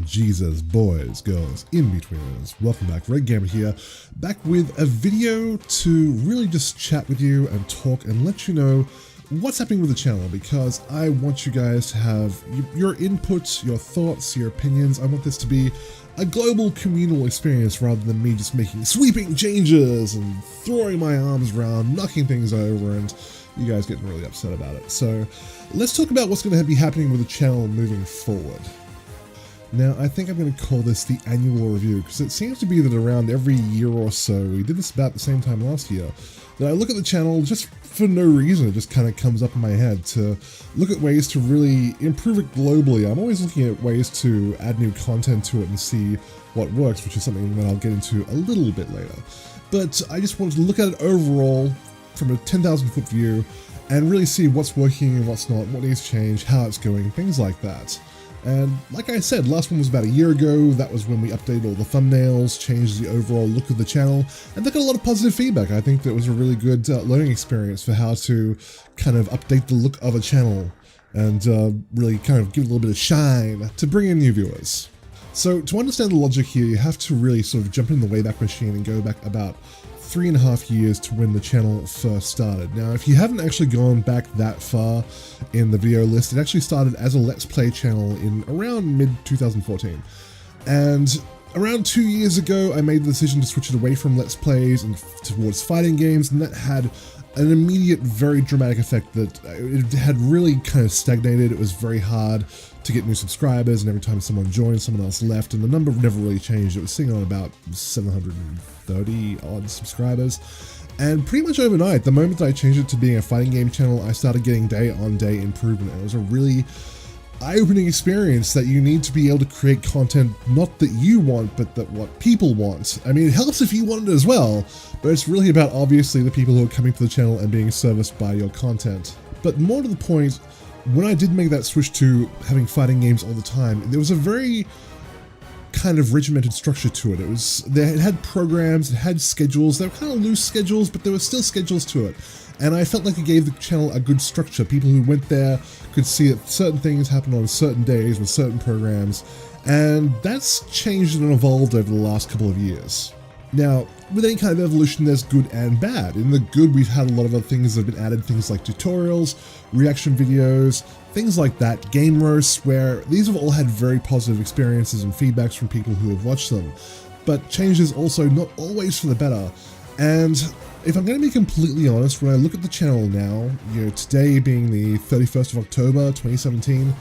Jesus, boys, girls, in-betweeners, welcome back. Red Gamer here, back with a video to really just chat with you and talk and let you know what's happening with the channel, because I want you guys to have your input, your thoughts, your opinions. I want this to be a global communal experience rather than me just making sweeping changes and throwing my arms around, knocking things over, and you guys getting really upset about it. So let's talk about what's going to be happening with the channel moving forward. Now, I think I'm going to call this the annual review, because it seems to be that around every year or so, we did this about the same time last year, that I look at the channel just for no reason. It just kind of comes up in my head to look at ways to really improve it globally. I'm always looking at ways to add new content to it and see what works, which is something that I'll get into a little bit later. But I just wanted to look at it overall from a 10,000 foot view and really see what's working and what's not, what needs to change, how it's going, things like that. And like I said, last one was about a year ago. That was when we updated all the thumbnails, changed the overall look of the channel, and they got a lot of positive feedback. I think that was a really good learning experience for how to kind of update the look of a channel and really kind of give it a little bit of shine to bring in new viewers. So to understand the logic here, you have to really sort of jump in the Wayback Machine and go back about 3.5 years to when the channel first started. Now, if you haven't actually gone back that far in the video list, it actually started as a Let's Play channel in around mid-2014. And around 2 years ago, I made the decision to switch it away from Let's Plays and towards fighting games, and that had an immediate, very dramatic effect that it had really kind of stagnated. It was very hard to get new subscribers, and every time someone joined, someone else left, and the number never really changed. It was sitting on about 730 odd subscribers. And pretty much overnight, the moment that I changed it to being a fighting game channel, I started getting day-on-day improvement. And it was a really eye-opening experience that you need to be able to create content not that you want, but that what people want. I mean, it helps if you want it as well, but it's really about obviously the people who are coming to the channel and being serviced by your content. But more to the point, when I did make that switch to having fighting games all the time, there was a very kind of regimented structure to it. It had programs, it had schedules. They were kind of loose schedules, but there were still schedules to it. And I felt like it gave the channel a good structure. People who went there could see that certain things happen on certain days with certain programs, and that's changed and evolved over the last couple of years. Now, with any kind of evolution, there's good and bad. In the good, we've had a lot of other things that have been added, things like tutorials, reaction videos, things like that, game roasts, where these have all had very positive experiences and feedbacks from people who have watched them. But change is also not always for the better. And if I'm going to be completely honest, when I look at the channel now, today being the 31st of October, 2017,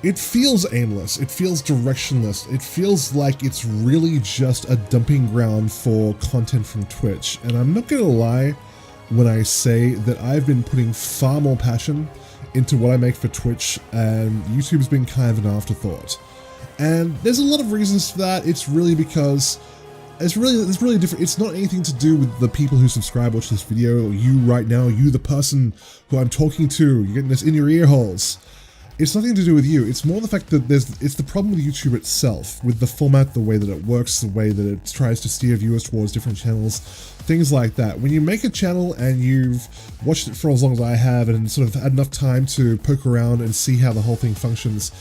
it feels aimless, it feels directionless, it feels like it's really just a dumping ground for content from Twitch. And I'm not going to lie when I say that I've been putting far more passion into what I make for Twitch, and YouTube's been kind of an afterthought. And there's a lot of reasons for that. It's really because it's really different. It's not anything to do with the people who subscribe, watch this video, or you right now, you the person who I'm talking to, you're getting this in your ear holes. It's nothing to do with you. It's more the fact that it's the problem with YouTube itself, with the format, the way that it works, the way that it tries to steer viewers towards different channels, things like that. When you make a channel and you've watched it for as long as I have and sort of had enough time to poke around and see how the whole thing functions,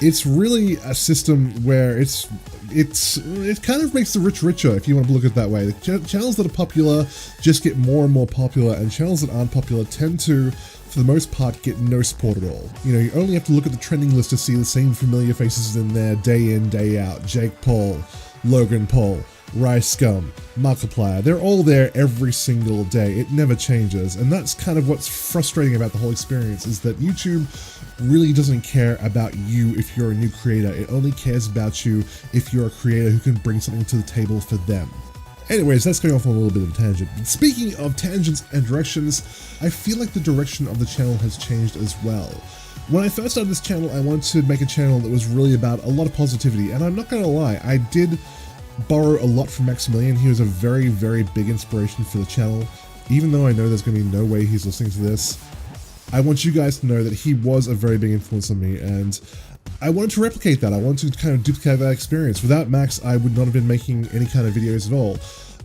it's really a system where it kind of makes the rich richer, if you want to look at it that way. The channels that are popular just get more and more popular, and channels that aren't popular tend to, for the most part, get no support at all. You only have to look at the trending list to see the same familiar faces in there day in, day out. Jake Paul, Logan Paul, Rice Scum, Markiplier, they're all there every single day. It never changes, and that's kind of what's frustrating about the whole experience, is that YouTube really doesn't care about you if you're a new creator. It only cares about you if you're a creator who can bring something to the table for them. Anyways, that's going off on a little bit of a tangent. But speaking of tangents and directions, I feel like the direction of the channel has changed as well. When I first started this channel, I wanted to make a channel that was really about a lot of positivity, and I'm not going to lie, I did borrow a lot from Maximilian. He was a very, very big inspiration for the channel. Even though I know there's going to be no way he's listening to this, I want you guys to know that he was a very big influence on me, and I wanted to replicate that. I wanted to kind of duplicate that experience. Without Max, I would not have been making any kind of videos at all.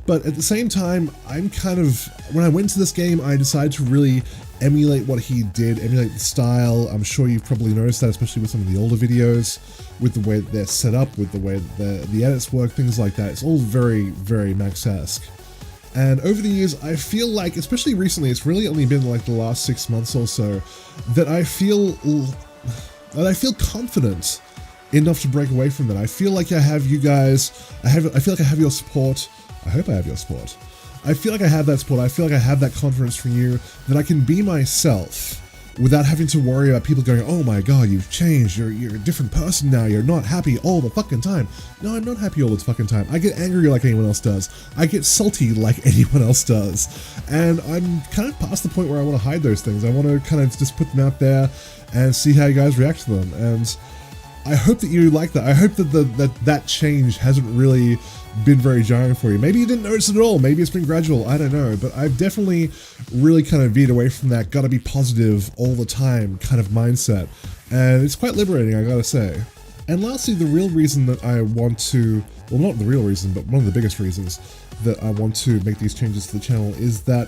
But at the same time, when I went to this game, I decided to really emulate what he did, emulate the style. I'm sure you've probably noticed that, especially with some of the older videos, with the way that they're set up, with the way that the edits work, things like that. It's all very, very Max-esque. And over the years, I feel like, especially recently, it's really only been like the last 6 months or so, that I feel confident enough to break away from that. I feel like I have you guys, I feel like I have your support. I hope I have your support. I feel like I have that support. I feel like I have that confidence from you that I can be myself without having to worry about people going, oh my god, you've changed, you're a different person now, you're not happy all the fucking time. No, I'm not happy all the fucking time. I get angry like anyone else does. I get salty like anyone else does. And I'm kind of past the point where I want to hide those things. I want to kind of just put them out there and see how you guys react to them. And I hope that you like that. I hope that that change hasn't really been very jarring for you. Maybe you didn't notice it at all. Maybe it's been gradual. I don't know. But I've definitely really kind of veered away from that gotta be positive all the time kind of mindset. And it's quite liberating, I gotta say. And lastly, the real reason that I want to, well, not the real reason, but one of the biggest reasons that I want to make these changes to the channel is that,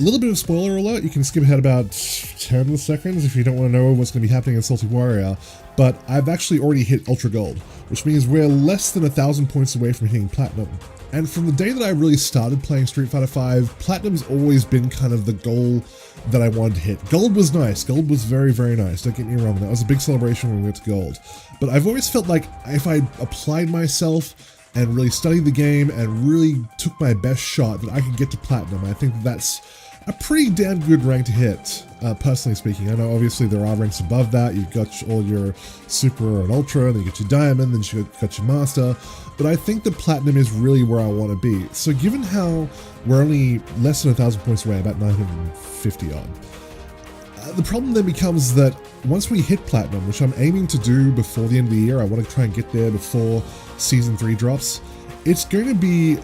a little bit of spoiler alert, you can skip ahead about 10 seconds if you don't want to know what's going to be happening in Salty Warrior, but I've actually already hit Ultra Gold, which means we're less than 1,000 points away from hitting Platinum. And from the day that I really started playing Street Fighter V, Platinum's always been kind of the goal that I wanted to hit. Gold was nice, Gold was very, very nice, don't get me wrong, that was a big celebration when we went to Gold. But I've always felt like if I applied myself and really studied the game and really took my best shot, that I could get to Platinum. I think that's a pretty damn good rank to hit, personally speaking. I know obviously there are ranks above that. You've got all your Super and Ultra, then you get your Diamond, then you got your Master. But I think the Platinum is really where I want to be. So given how we're only less than 1,000 points away, about 950 odd, the problem then becomes that once we hit Platinum, which I'm aiming to do before the end of the year, I want to try and get there before Season 3 drops, it's going to be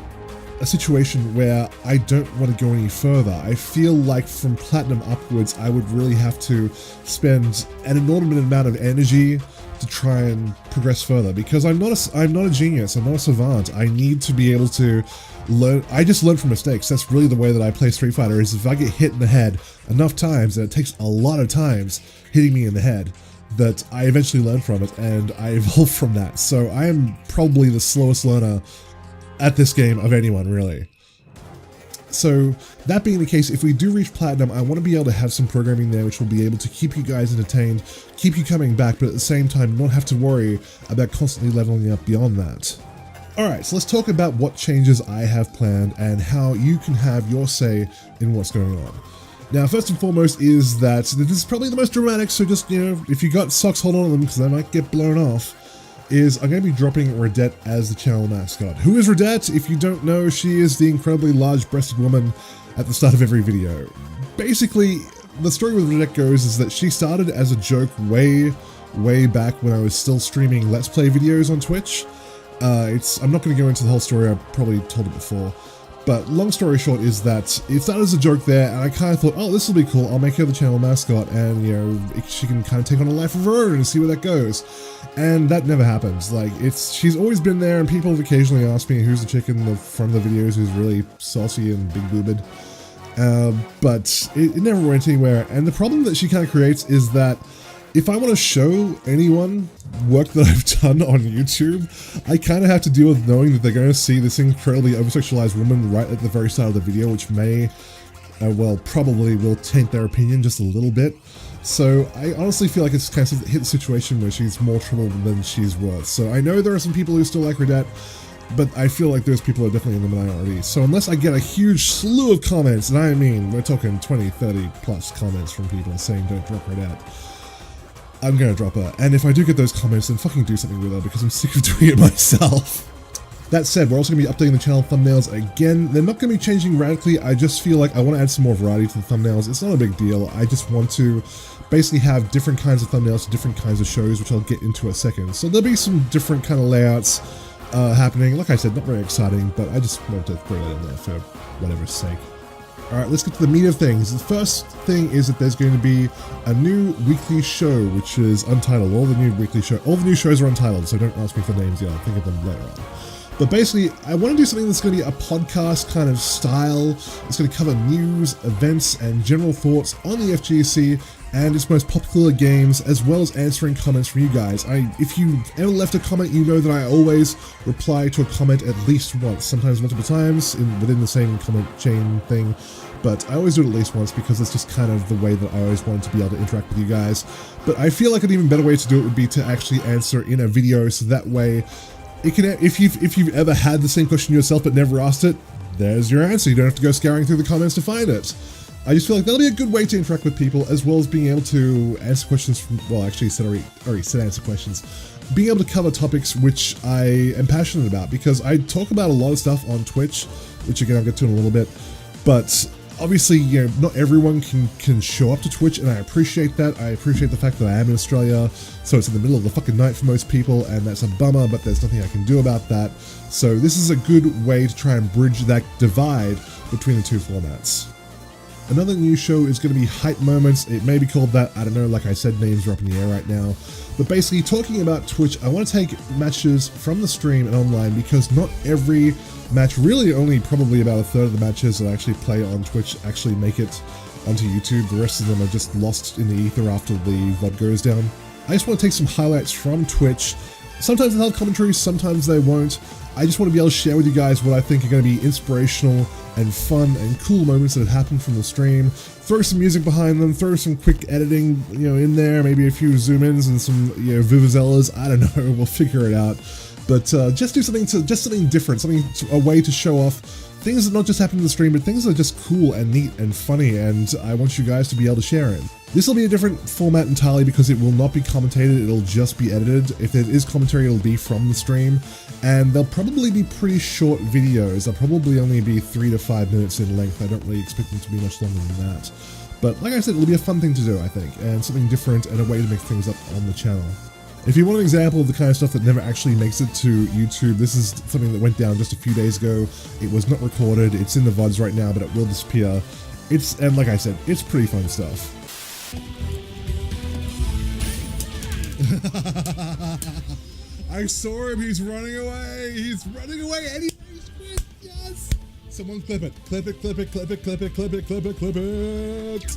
a situation where I don't want to go any further. I feel like from Platinum upwards, I would really have to spend an inordinate amount of energy to try and progress further, because I'm not a genius, I'm not a savant. I need to be able to learn. I just learn from mistakes. That's really the way that I play Street Fighter, is if I get hit in the head enough times, and it takes a lot of times hitting me in the head, that I eventually learn from it and I evolve from that. So I am probably the slowest learner at this game of anyone, really. So that being the case, if we do reach Platinum, I want to be able to have some programming there which will be able to keep you guys entertained, keep you coming back, but at the same time not have to worry about constantly leveling up beyond that. Alright, so let's talk about what changes I have planned and how you can have your say in what's going on. Now, first and foremost is that this is probably the most dramatic, so just, you know, if you got socks, hold on to them because they might get blown off. Is I'm going to be dropping Redette as the channel mascot. Who is Redette? If you don't know, she is the incredibly large-breasted woman at the start of every video. Basically, the story with Redette goes is that she started as a joke way back when I was still streaming Let's Play videos on Twitch. I'm not going to go into the whole story, I probably told it before. But long story short is that it started as a joke there, and I kind of thought, oh, this will be cool, I'll make her the channel mascot, and, you know, she can kind of take on a life of her own and see where that goes. And that never happens. Like, she's always been there, and people have occasionally asked me who's the chick in the front of the videos who's really saucy and big-boobed. But it never went anywhere, and the problem that she kind of creates is that if I want to show anyone work that I've done on YouTube, I kind of have to deal with knowing that they're going to see this incredibly over-sexualized woman right at the very start of the video, which may, well, probably will taint their opinion just a little bit. So I honestly feel like it's kind of hit the situation where she's more trouble than she's worth. So I know there are some people who still like Redette, but I feel like those people are definitely in the minority. So unless I get a huge slew of comments, and I mean, we're talking 20, 30 plus comments from people saying don't drop Redette, I'm gonna drop her. And if I do get those comments, then fucking do something with her, because I'm sick of doing it myself. That said, we're also going to be updating the channel thumbnails again. They're not going to be changing radically, I just feel like I want to add some more variety to the thumbnails. It's not a big deal, I just want to basically have different kinds of thumbnails to different kinds of shows, which I'll get into in a second. So there'll be some different kind of layouts happening. Like I said, not very exciting, but I just wanted to throw that in there for whatever's sake. Alright, let's get to the meat of things. The first thing is that there's going to be a new weekly show, which is untitled. All the new shows are untitled, so don't ask me for names yet, I'll think of them later on. But basically, I want to do something that's going to be a podcast kind of style. It's going to cover news, events, and general thoughts on the FGC and its most popular games, as well as answering comments from you guys. If you ever left a comment, you know that I always reply to a comment at least once, sometimes multiple times within the same comment chain thing. But I always do it at least once because it's just kind of the way that I always wanted to be able to interact with you guys. But I feel like an even better way to do it would be to actually answer in a video, so that way it can, if you've ever had the same question yourself but never asked it, there's your answer. You don't have to go scouring through the comments to find it. I just feel like that'll be a good way to interact with people, as well as being able to answer questions from, well, actually already said answer questions. Being able to cover topics which I am passionate about, because I talk about a lot of stuff on Twitch, which again I'll get to in a little bit, but obviously, you know, not everyone can show up to Twitch, and I appreciate that. I appreciate the fact that I am in Australia, so it's in the middle of the fucking night for most people, and that's a bummer, but there's nothing I can do about that. So this is a good way to try and bridge that divide between the two formats. Another new show is going to be Hype Moments. It may be called that, I don't know, like I said, names are up in the air right now. But basically, talking about Twitch, I want to take matches from the stream and online, because not every match, really only probably about a third of the matches that I actually play on Twitch actually make it onto YouTube. The rest of them are just lost in the ether after the VOD goes down. I just want to take some highlights from Twitch. Sometimes they'll have commentary, sometimes they won't. I just want to be able to share with you guys what I think are going to be inspirational and fun and cool moments that have happened from the stream. Throw some music behind them, throw some quick editing, you know, in there, maybe a few zoom-ins and some, you know, vuvuzelas. I don't know, we'll figure it out. But just do something different, a way to show off things that not just happen in the stream, but things that are just cool and neat and funny, and I want you guys to be able to share in. This will be a different format entirely, because it will not be commentated, it'll just be edited. If there is commentary, it'll be from the stream, and they'll probably be pretty short videos. They'll probably only be 3 to 5 minutes in length. I don't really expect them to be much longer than that. But like I said, it'll be a fun thing to do, I think, and something different and a way to make things up on the channel. If you want an example of the kind of stuff that never actually makes it to YouTube, this is something that went down just a few days ago. It was not recorded, it's in the VODs right now, but it will disappear. And like I said, it's pretty fun stuff. I saw him, he's running away, and he's quick, yes! Someone clip it, clip it, clip it, clip it, clip it, clip it, clip it, clip it!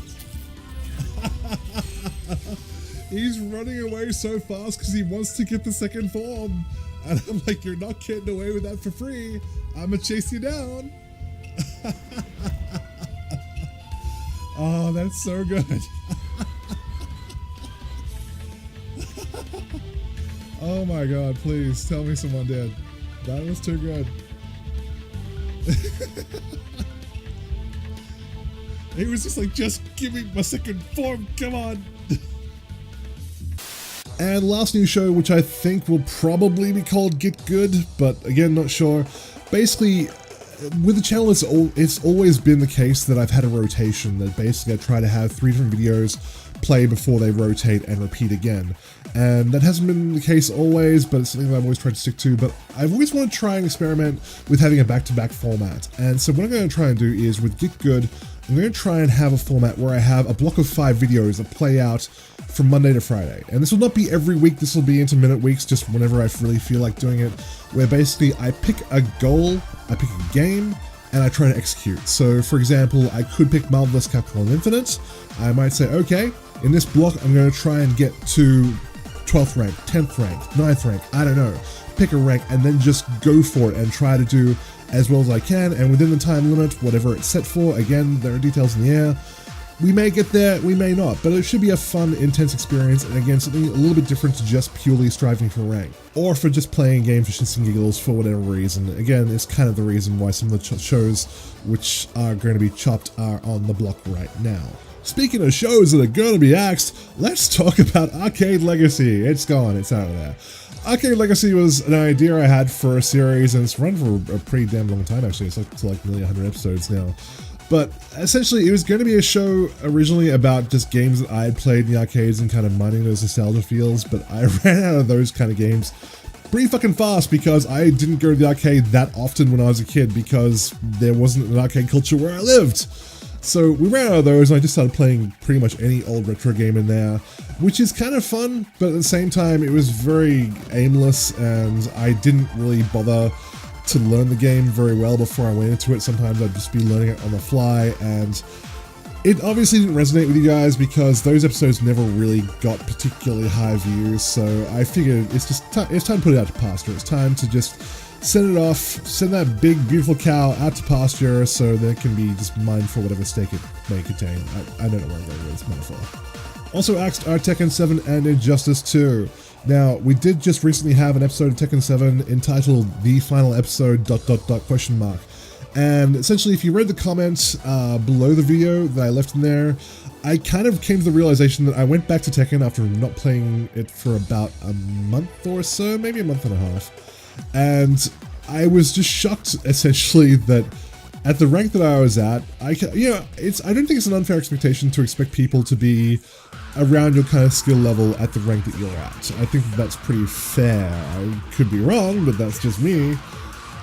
He's running away so fast because he wants to get the second form. And I'm like, you're not getting away with that for free. I'm gonna chase you down. Oh, that's so good. Oh my God, please tell me someone did. That was too good. He was just like, just give me my second form, come on. And last new show, which I think will probably be called Get Good, but again, not sure. Basically, with the channel, it's always been the case that I've had a rotation, that basically I try to have 3 different videos play before they rotate and repeat again. And that hasn't been the case always, but it's something that I've always tried to stick to. But I've always wanted to try and experiment with having a back-to-back format. And so what I'm going to try and do is, with Get Good, I'm going to try and have a format where I have a block of 5 videos that play out from Monday to Friday. And this will not be every week, this will be intermittent weeks, just whenever I really feel like doing it, where basically I pick a goal, I pick a game, and I try to execute. So for example, I could pick Marvel vs. Capcom Infinite. I might say, okay, in this block I'm going to try and get to 12th rank, 10th rank, 9th rank, I don't know. Pick a rank and then just go for it and try to do as well as I can, and within the time limit, whatever it's set for. Again, there are details in the air. We may get there, we may not, but it should be a fun, intense experience, and again, something a little bit different to just purely striving for rank, or for just playing a game for shits and giggles for whatever reason. Again, it's kind of the reason why some of the shows which are going to be chopped are on the block right now. Speaking of shows that are going to be axed, let's talk about Arcade Legacy. It's gone, it's out of there. Arcade Legacy was an idea I had for a series, and it's run for a pretty damn long time actually. It's like nearly 100 episodes now. But essentially, it was going to be a show originally about just games that I had played in the arcades and kind of mining those nostalgia feels, but I ran out of those kind of games pretty fucking fast because I didn't go to the arcade that often when I was a kid because there wasn't an arcade culture where I lived. So we ran out of those, and I just started playing pretty much any old retro game in there, which is kind of fun, but at the same time, it was very aimless, and I didn't really bother to learn the game very well before I went into it. Sometimes I'd just be learning it on the fly, and it obviously didn't resonate with you guys because those episodes never really got particularly high views. So I figured it's time to put it out to pasture. It's time to just send it off, send that big beautiful cow out to pasture so that it can be just mined for whatever stake it may contain. I don't know where I'm going with this metaphor. Also axed are Tekken 7 and Injustice 2. Now, we did just recently have an episode of Tekken 7 entitled The Final Episode ... And essentially, if you read the comments below the video that I left in there, I kind of came to the realization that I went back to Tekken after not playing it for about a month or so, maybe a month and a half. And I was just shocked, essentially, that at the rank that I was at, I don't think it's an unfair expectation to expect people to be around your kind of skill level at the rank that you're at. I think that's pretty fair. I could be wrong, but that's just me.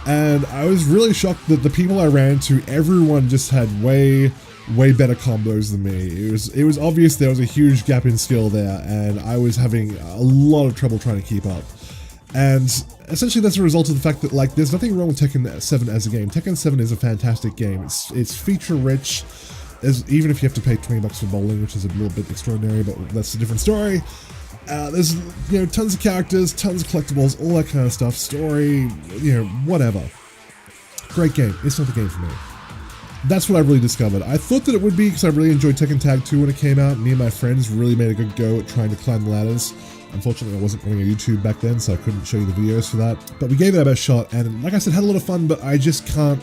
And I was really shocked that the people I ran into, everyone just had way better combos than me. It was obvious there was a huge gap in skill there, and I was having a lot of trouble trying to keep up. And essentially that's a result of the fact that, like, there's nothing wrong with Tekken 7 as a game. Tekken 7 is a fantastic game. It's feature rich. Even if you have to pay $20 for bowling, which is a little bit extraordinary, but that's a different story. There's, tons of characters, tons of collectibles, all that kind of stuff. Story, whatever. Great game. It's not the game for me. That's what I really discovered. I thought that it would be because I really enjoyed Tekken Tag 2 when it came out. Me and my friends really made a good go at trying to climb the ladders. Unfortunately, I wasn't running a YouTube back then, so I couldn't show you the videos for that. But we gave it our best shot, and like I said, had a lot of fun, but I just can't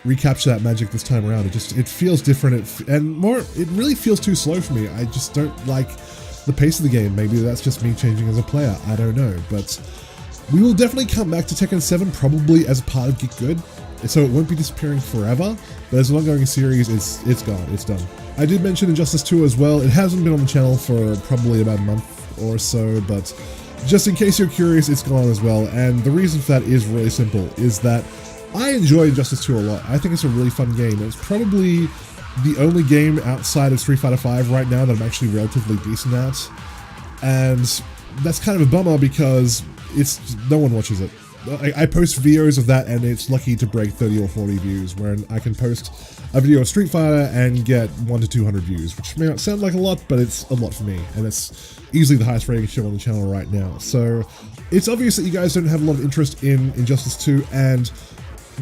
recapture that magic this time around. It feels different, it really feels too slow for me. I just don't like the pace of the game. Maybe that's just me changing as a player, I don't know, but we will definitely come back to Tekken 7 probably as a part of Get Good, so it won't be disappearing forever, but as an ongoing series, it's gone, it's done. I did mention Injustice 2 as well. It hasn't been on the channel for probably about a month or so, but just in case you're curious, it's gone as well, and the reason for that is really simple, is that I enjoy Injustice 2 a lot. I think it's a really fun game. It's probably the only game outside of Street Fighter V right now that I'm actually relatively decent at. And that's kind of a bummer because no one watches it. I post videos of that and it's lucky to break 30 or 40 views, where I can post a video of Street Fighter and get 100 to 200 views, which may not sound like a lot, but it's a lot for me. And it's easily the highest rating show on the channel right now. So it's obvious that you guys don't have a lot of interest in Injustice 2, and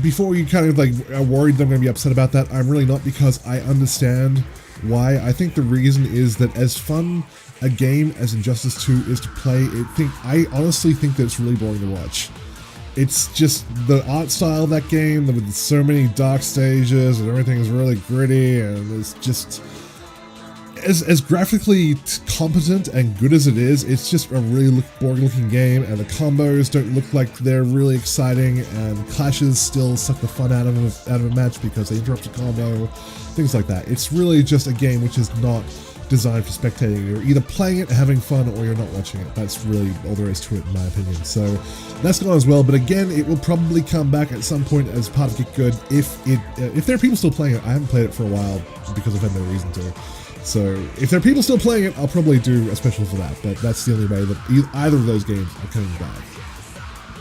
before you kind of are worried that I'm going to be upset about that, I'm really not, because I understand why. I think the reason is that as fun a game as Injustice 2 is to play, I honestly think that it's really boring to watch. It's just the art style of that game, with so many dark stages and everything is really gritty, and it's just as graphically competent and good as it is, it's just a really boring looking game, and the combos don't look like they're really exciting, and clashes still suck the fun out of a match because they interrupt a combo, things like that. It's really just a game which is not designed for spectating. You're either playing it and having fun, or you're not watching it. That's really all there is to it, in my opinion. So that's gone as well, but again, it will probably come back at some point as part of Get Good if there are people still playing it. I haven't played it for a while because I've had no reason to. So if there are people still playing it, I'll probably do a special for that, but that's the only way that either of those games are coming back.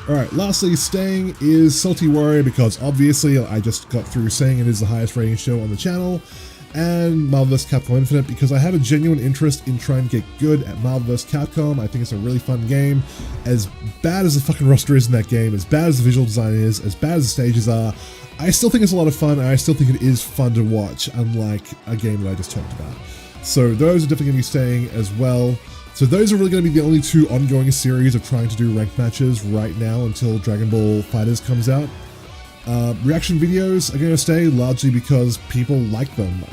Alright, lastly, staying is Salty Warrior, because obviously I just got through saying it is the highest rating show on the channel, and Marvel vs. Capcom Infinite, because I have a genuine interest in trying to get good at Marvel vs. Capcom. I think it's a really fun game. As bad as the fucking roster is in that game, as bad as the visual design is, as bad as the stages are, I still think it's a lot of fun, and I still think it is fun to watch, unlike a game that I just talked about. So those are definitely going to be staying as well. So those are really going to be the only two ongoing series of trying to do ranked matches right now until Dragon Ball FighterZ comes out. Reaction videos are going to stay largely because people like them.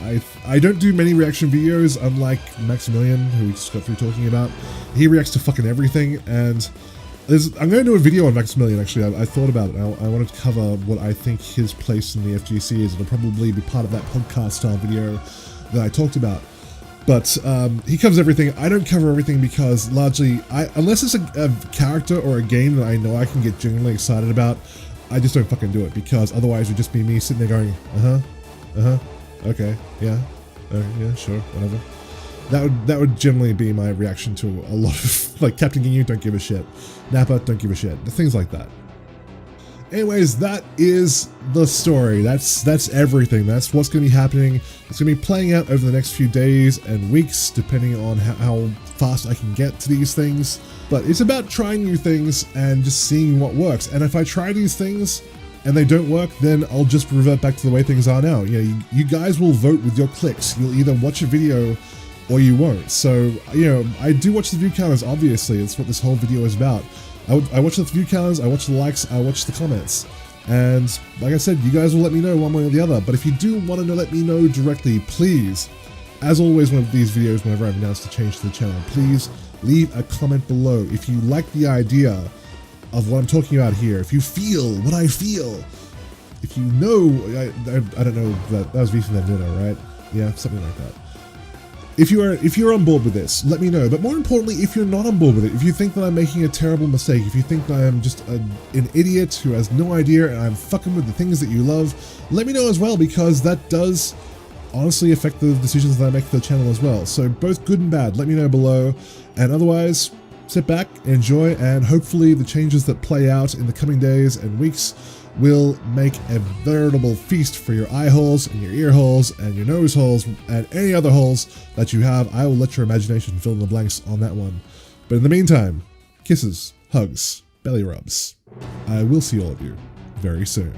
I don't do many reaction videos, unlike Maximilian, who we just got through talking about. He reacts to fucking everything, and I'm going to do a video on Maximilian, actually. I thought about it. I wanted to cover what I think his place in the FGC is. It'll probably be part of that podcast style video that I talked about. But he covers everything. I don't cover everything because largely, unless it's a character or a game that I know I can get genuinely excited about, I just don't fucking do it, because otherwise it would just be me sitting there going, okay, yeah, yeah, sure, whatever. That would generally be my reaction to a lot of, like, Captain Ginyu, don't give a shit. Nappa, don't give a shit. Things like that. anyways, that is the story. That's everything. That's what's going to be happening. It's going to be playing out over the next few days and weeks, depending on how fast I can get to these things. But it's about trying new things and just seeing what works. And if I try these things and they don't work, then I'll just revert back to the way things are now. You know, you guys will vote with your clicks. You'll either watch a video or you won't. So, you know, I do watch the view counters, obviously. It's what this whole video is about. I watch the view counters, I watch the likes, I watch the comments. And like I said, you guys will let me know one way or the other. But if you do want to let me know directly, please, as always with these videos, whenever I've announced a change to the channel, please leave a comment below. If you like the idea of what I'm talking about here, if you feel what I feel, if you know, I don't know, that was V from Vendetta, right? Yeah, something like that. If you're on board with this, let me know. But more importantly, if you're not on board with it, if you think that I'm making a terrible mistake, if you think that I'm just an idiot who has no idea and I'm fucking with the things that you love, let me know as well, because that does honestly affect the decisions that I make for the channel as well. So both good and bad, let me know below. And otherwise, sit back, enjoy, and hopefully the changes that play out in the coming days and weeks will make a veritable feast for your eye holes and your ear holes and your nose holes and any other holes that you have. I will let your imagination fill in the blanks on that one. But in the meantime, kisses, hugs, belly rubs. I will see all of you very soon.